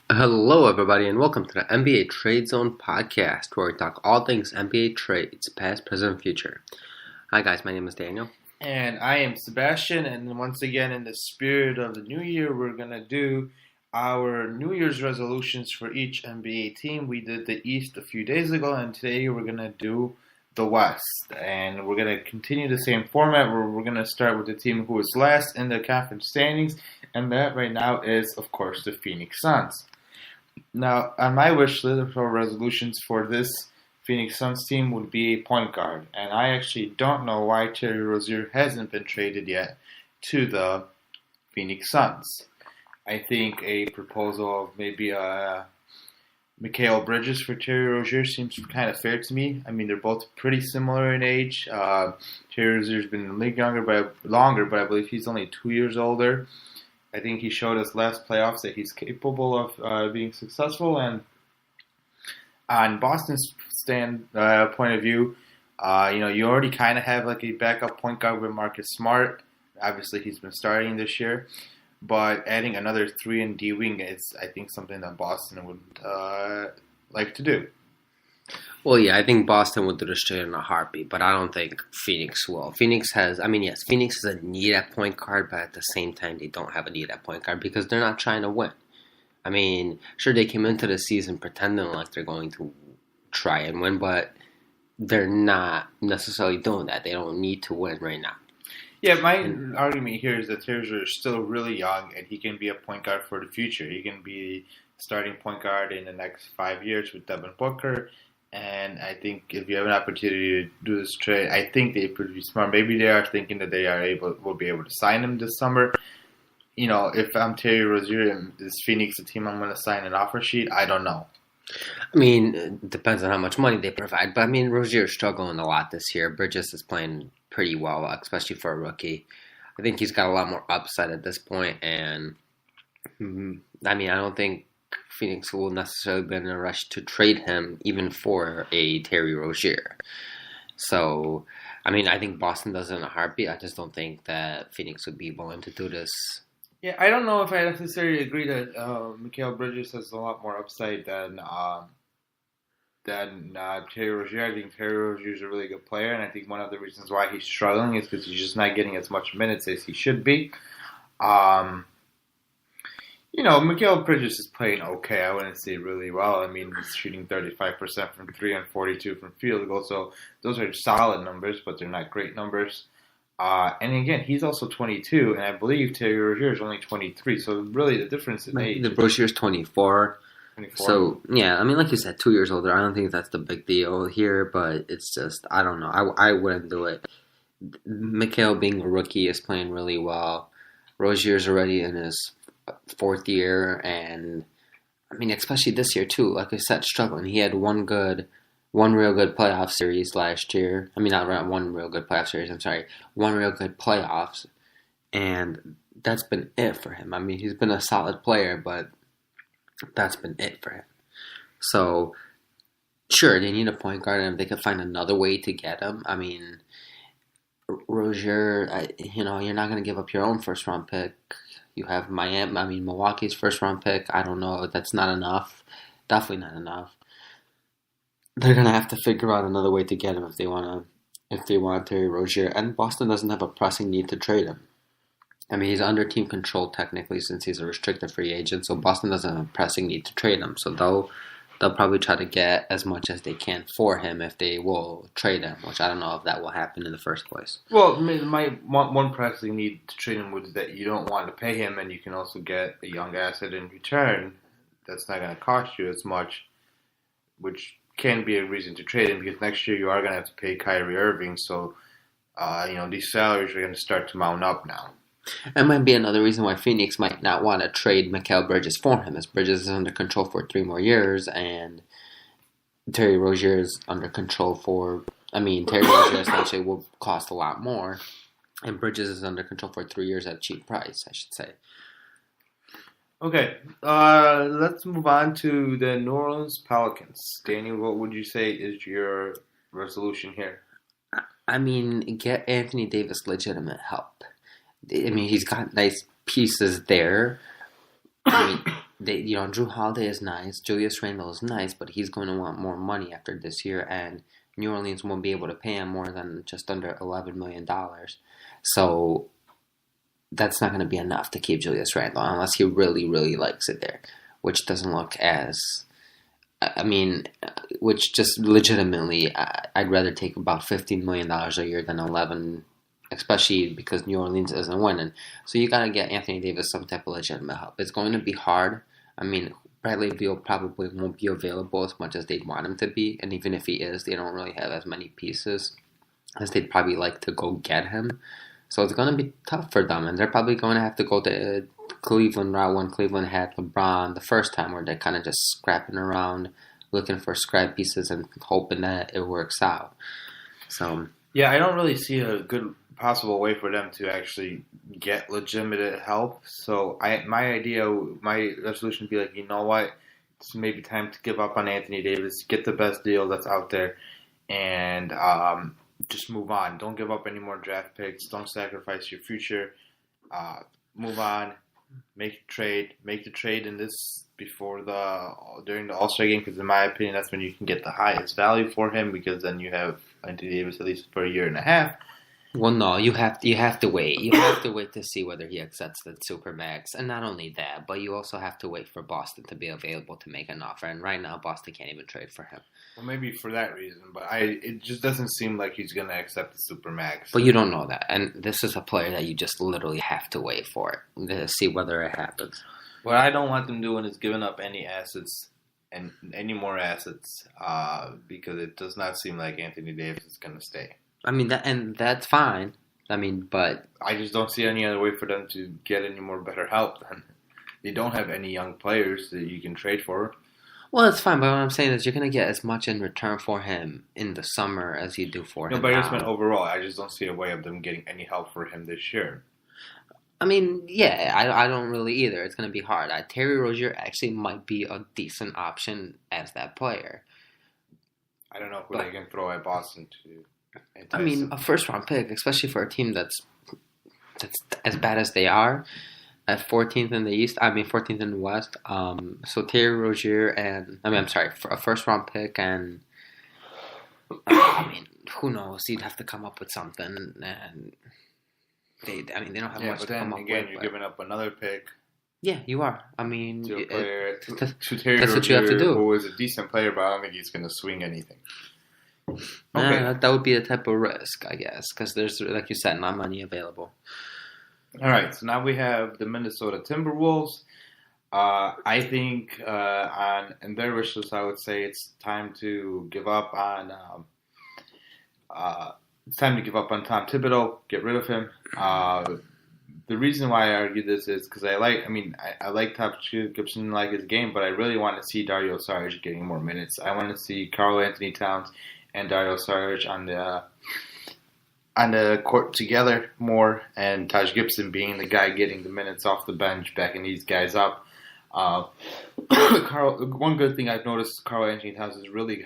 Hello, everybody, and welcome to the NBA Trade Zone podcast, where we talk all things NBA trades, past, present, future. Hi, guys. My name is Daniel. And I am Sebastian, and once again, in the spirit of the new year, we're going to do our New Year's resolutions for each NBA team. We did the East a few days ago, and today we're going to do the West. And we're going to continue the same format where we're going to start with the team who is last in the conference standings, and that right now is, of course, the Phoenix Suns. Now, on my wish list for resolutions for this Phoenix Suns team would be a point guard. And I actually don't know why Terry Rozier hasn't been traded yet to the Phoenix Suns. I think a proposal of maybe Mikal Bridges for Terry Rozier seems kind of fair to me. I mean, they're both pretty similar in age. Terry Rozier's been in the league longer, but I believe he's only 2 years older. I think he showed us last playoffs that he's capable of being successful. And on Boston's point of view, you already kind of have like a backup point guard with Marcus Smart. Obviously, he's been starting this year. But adding another 3 and D wing is, I think, something that Boston would like to do. Well, yeah, I think Boston would do this trade in a heartbeat, but I don't think Phoenix will. Phoenix has a need at point guard, but at the same time, they don't have a need at point guard because they're not trying to win. I mean, sure, they came into the season pretending like they're going to try and win, but they're not necessarily doing that. They don't need to win right now. Yeah, my argument here is that Terry Rozier is still really young, and he can be a point guard for the future. He can be starting point guard in the next 5 years with Devin Booker. And I think if you have an opportunity to do this trade, I think they could be smart. Maybe they are thinking that will be able to sign him this summer. You know, if I'm Terry Rozier and is Phoenix a team I'm going to sign an offer sheet, I don't know. I mean, it depends on how much money they provide. But I mean, Rozier's struggling a lot this year. Bridges is playing pretty well, especially for a rookie. I think he's got a lot more upside at this point. And I mean, I don't think Phoenix will necessarily be in a rush to trade him, even for a Terry Rozier. So, I mean, I think Boston does it in a heartbeat. I just don't think that Phoenix would be willing to do this. Yeah, I don't know if I necessarily agree that Mikal Bridges has a lot more upside than Terry Rozier. I think Terry Rozier is a really good player, and I think one of the reasons why he's struggling is because he's just not getting as much minutes as he should be. Mikal Bridges is playing okay. I wouldn't say really well. I mean, he's shooting 35% from 3 and 42 from field goal. So those are solid numbers, but they're not great numbers. And again, he's also 22, and I believe Terry Rozier is only 23. So really, the difference in age. The Rozier's 24. 24. So, yeah, I mean, like you said, 2 years older. I don't think that's the big deal here, but it's just, I don't know. I wouldn't do it. Mikal, being a rookie, is playing really well. Rozier's already in his 4th year, and I mean, especially this year too. Like I said, struggling. He had one real good playoff series last year. I mean, not one real good playoff series. I'm sorry, one real good playoffs, and that's been it for him. I mean, he's been a solid player, but that's been it for him. So, sure, they need a point guard, and if they could find another way to get him, I mean, Rozier, you're not going to give up your own first-round pick. You have Milwaukee's first-round pick. I don't know. That's not enough. Definitely not enough. They're gonna have to figure out another way to get him if they want Terry Rozier. And Boston doesn't have a pressing need to trade him. I mean, he's under team control technically since he's a restricted free agent. So Boston doesn't have a pressing need to trade him. So they'll probably try to get as much as they can for him if they will trade him, which I don't know if that will happen in the first place. Well, my one pressing need to trade him was that you don't want to pay him, and you can also get a young asset in return that's not going to cost you as much, which can be a reason to trade him because next year you are going to have to pay Kyrie Irving. So, these salaries are going to start to mount up now. That might be another reason why Phoenix might not want to trade Mikal Bridges for him, as Bridges is under control for 3 more years, and Terry Rozier is under control for... Terry Rozier essentially will cost a lot more, and Bridges is under control for 3 years at a cheap price, I should say. Okay, let's move on to the New Orleans Pelicans. Daniel, what would you say is your resolution here? Get Anthony Davis legitimate help. He's got nice pieces there, I mean, Drew Holiday is nice, Julius Randle is nice, but he's going to want more money after this year, and New Orleans won't be able to pay him more than just under $11 million. So that's not going to be enough to keep Julius Randle unless he really, really likes it there, which doesn't look as. I mean, which just legitimately, I'd rather take about $15 million a year than 11, especially because New Orleans isn't winning. So you got to get Anthony Davis some type of legitimate help. It's going to be hard. I mean, Bradley Beal probably won't be available as much as they'd want him to be, and even if he is, they don't really have as many pieces as they'd probably like to go get him. So it's going to be tough for them, and they're probably going to have to go to Cleveland route when Cleveland had LeBron the first time, where they're kind of just scrapping around, looking for scrap pieces and hoping that it works out. So yeah, I don't really see a good possible way for them to actually get legitimate help. So my resolution would be like, you know what, it's maybe time to give up on Anthony Davis, get the best deal that's out there, and just move on. Don't give up any more draft picks. Don't sacrifice your future. Move on. Make the trade in this during the All-Star game, because in my opinion, that's when you can get the highest value for him, because then you have Anthony Davis at least for a year and a half. Well, no, you have to wait. You have to wait to see whether he accepts the Supermax, and not only that, but you also have to wait for Boston to be available to make an offer. And right now, Boston can't even trade for him. Well, maybe for that reason, but it just doesn't seem like he's going to accept the Supermax. But you don't know that, and this is a player that you just literally have to wait for it to see whether it happens. What I don't want them doing is giving up any assets and any more assets, because it does not seem like Anthony Davis is going to stay. I mean, that's fine. I mean, but I just don't see any other way for them to get any more better help. Then they don't have any young players that you can trade for. Well, it's fine, but what I'm saying is you're going to get as much in return for him in the summer as you do for him No, but now. I just meant overall. I just don't see a way of them getting any help for him this year. I mean, yeah, I don't really either. It's going to be hard. Terry Rozier actually might be a decent option as that player. I don't know who they can throw at Boston to. I mean, a first-round pick, especially for a team that's as bad as they are, at 14th in the East. I mean, 14th in the West. So Terry Rozier for a first-round pick, and I mean, who knows? You'd have to come up with something, and they don't have much to come up with. Again, you're giving up another pick. Yeah, you are. I mean, to a player, to that's Terry Rozier, what you have to do. Who is a decent player, but I don't think he's going to swing anything. Okay. That would be a type of risk, I guess, because there's, like you said, not money available. All right, so now we have the Minnesota Timberwolves. I think on their wish list, I would say it's time to give up on Tom Thibodeau. Get rid of him. The reason why I argue this is because I like Taj Gibson, like his game, but I really want to see Dario Saric getting more minutes. I want to see Karl-Anthony Towns and Dario Saric on the court together more, and Taj Gibson being the guy getting the minutes off the bench, backing these guys up. One good thing I've noticed is Karl-Anthony Towns is really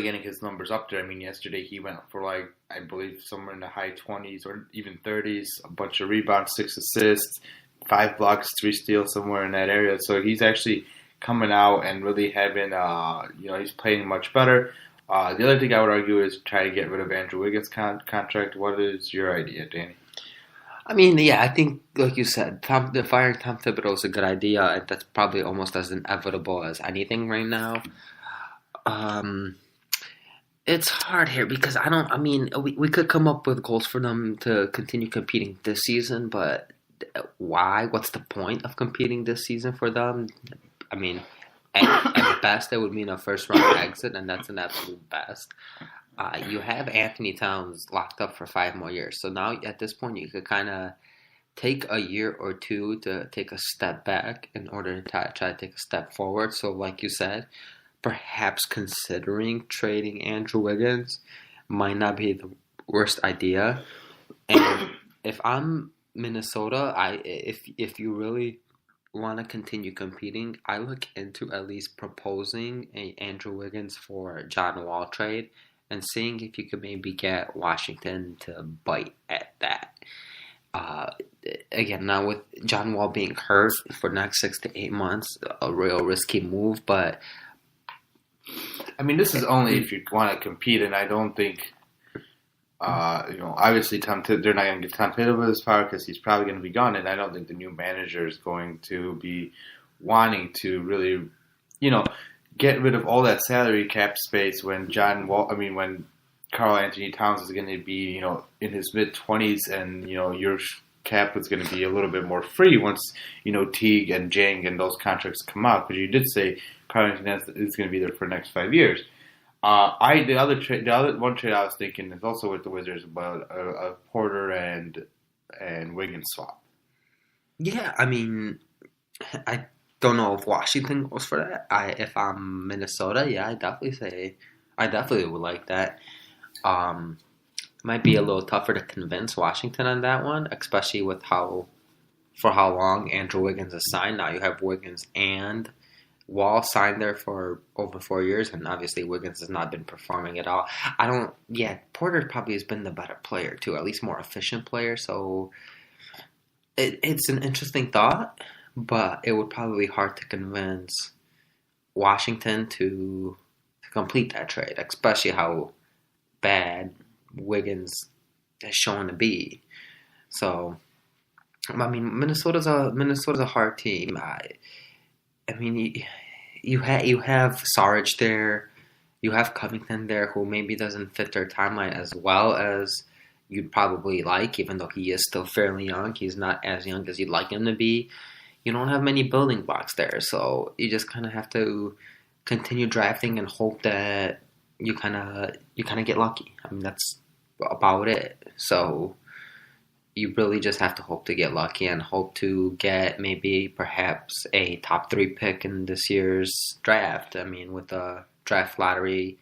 getting his numbers up there. I mean, yesterday he went for I believe somewhere in the high 20s or even 30s, a bunch of rebounds, 6 assists, 5 blocks, 3 steals, somewhere in that area. So he's actually coming out and really having, he's playing much better. The other thing I would argue is try to get rid of Andrew Wiggins' contract. What is your idea, Danny? I mean, yeah, I think, like you said, firing Tom Thibodeau is a good idea, and that's probably almost as inevitable as anything right now. It's hard here because we could come up with goals for them to continue competing this season, but why? What's the point of competing this season for them? I mean, at best, it would mean a first-round exit, and that's an absolute best. You have Anthony Towns locked up for 5 more years, so now at this point, you could kind of take a year or two to take a step back in order to try to take a step forward. So, like you said, perhaps considering trading Andrew Wiggins might not be the worst idea. And if I'm Minnesota, if you really want to continue competing, I look into at least proposing a Andrew Wiggins for John Wall trade and seeing if you could maybe get Washington to bite at that. Again, now with John Wall being hurt for the next 6 to 8 months, a real risky move. But I mean, this is only if you want to compete, and I don't think, obviously they're not going to get Tom Thibodeau this power because he's probably going to be gone, and I don't think the new manager is going to be wanting to really, get rid of all that salary cap space when when Karl Anthony Towns is going to be, in his mid-20s, and, your cap was going to be a little bit more free once, Teague and Jang and those contracts come out. Because you did say Karl Anthony Towns is going to be there for the next 5 years. The other one trade I was thinking is also with the Wizards about a Porter and Wiggins swap. yeah, I mean, I don't know if Washington goes for that. If I'm Minnesota, yeah, I definitely would like that. Might be a little tougher to convince Washington on that one, especially with for how long Andrew Wiggins is signed. Now you have Wiggins and Wall signed there for over 4 years, and obviously Wiggins has not been performing at all. Porter probably has been the better player too, at least more efficient player. So it's an interesting thought, but it would probably be hard to convince Washington to complete that trade, especially how bad Wiggins has shown to be. So, I mean, Minnesota's a hard team. I mean, you have Sarge there, you have Covington there, who maybe doesn't fit their timeline as well as you'd probably like, even though he is still fairly young. He's not as young as you'd like him to be. You don't have many building blocks there, so you just kind of have to continue drafting and hope that you kind of get lucky. I mean, that's about it. So you really just have to hope to get lucky and hope to get maybe perhaps a top 3 pick in this year's draft. I mean, with the draft lottery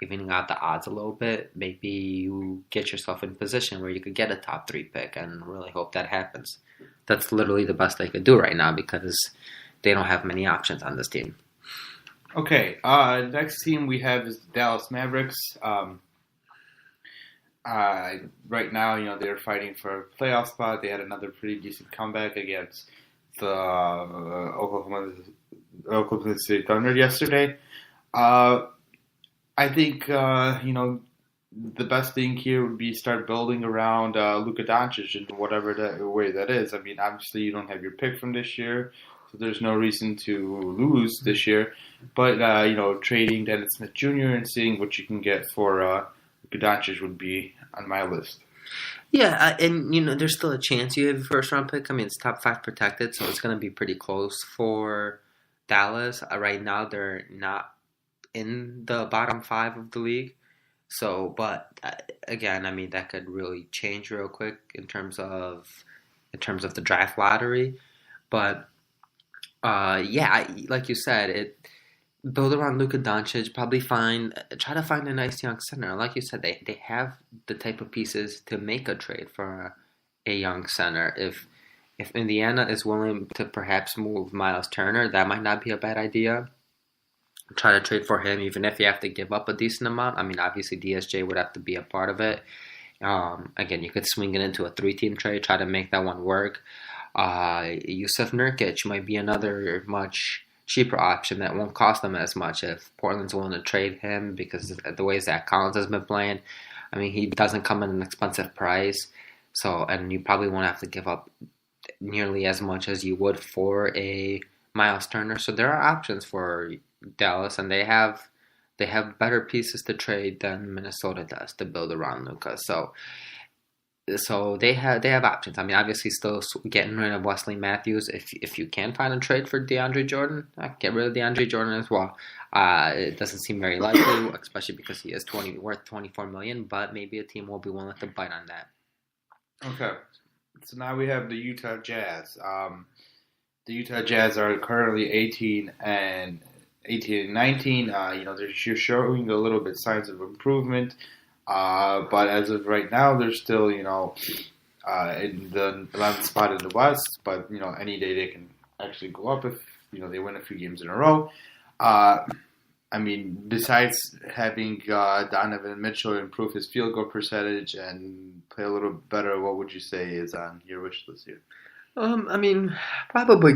evening out the odds a little bit, maybe you get yourself in position where you could get a top 3 pick, and really hope that happens. That's literally the best they could do right now because they don't have many options on this team. Okay, next team we have is the Dallas Mavericks. Right now, they're fighting for a playoff spot. They had another pretty decent comeback against the Oklahoma City Thunder yesterday. I think, the best thing here would be start building around Luka Doncic in whatever way that is. I mean, obviously you don't have your pick from this year, so there's no reason to lose this year. But, trading Dennis Smith Jr. and seeing what you can get for Luka Doncic would be on my list. Yeah, and there's still a chance you have a first round pick. I mean, it's top 5 protected, so it's going to be pretty close for Dallas. Right now, they're not in the bottom 5 of the league. So, but again, I mean, that could really change real quick in terms of the draft lottery. But like you said, build around Luka Doncic. Probably try to find a nice young center. Like you said, they have the type of pieces to make a trade for a young center. If Indiana is willing to perhaps move Miles Turner, that might not be a bad idea. Try to trade for him, even if you have to give up a decent amount. I mean, obviously DSJ would have to be a part of it. Again, you could swing it into a 3-team trade, try to make that one work. Yusuf Nurkic might be another much cheaper option that won't cost them as much if Portland's willing to trade him, because the way Zach Collins has been playing, I mean, he doesn't come at an expensive price. So, and you probably won't have to give up nearly as much as you would for a Miles Turner. So there are options for Dallas, and they have better pieces to trade than Minnesota does to build around Luka. So they have options. I mean, obviously, still getting rid of Wesley Matthews. If you can find a trade for DeAndre Jordan, get rid of DeAndre Jordan as well. It doesn't seem very likely, especially because he is worth $24 million. But maybe a team will be willing to bite on that. Okay, so now we have the Utah Jazz. The Utah Jazz are currently 18 and 19. They're showing a little bit signs of improvement. But as of right now, they're still, in the 11th spot in the West. But, any day they can actually go up if, they win a few games in a row. I mean, besides having Donovan Mitchell improve his field goal percentage and play a little better, what would you say is on your wish list here? I mean, probably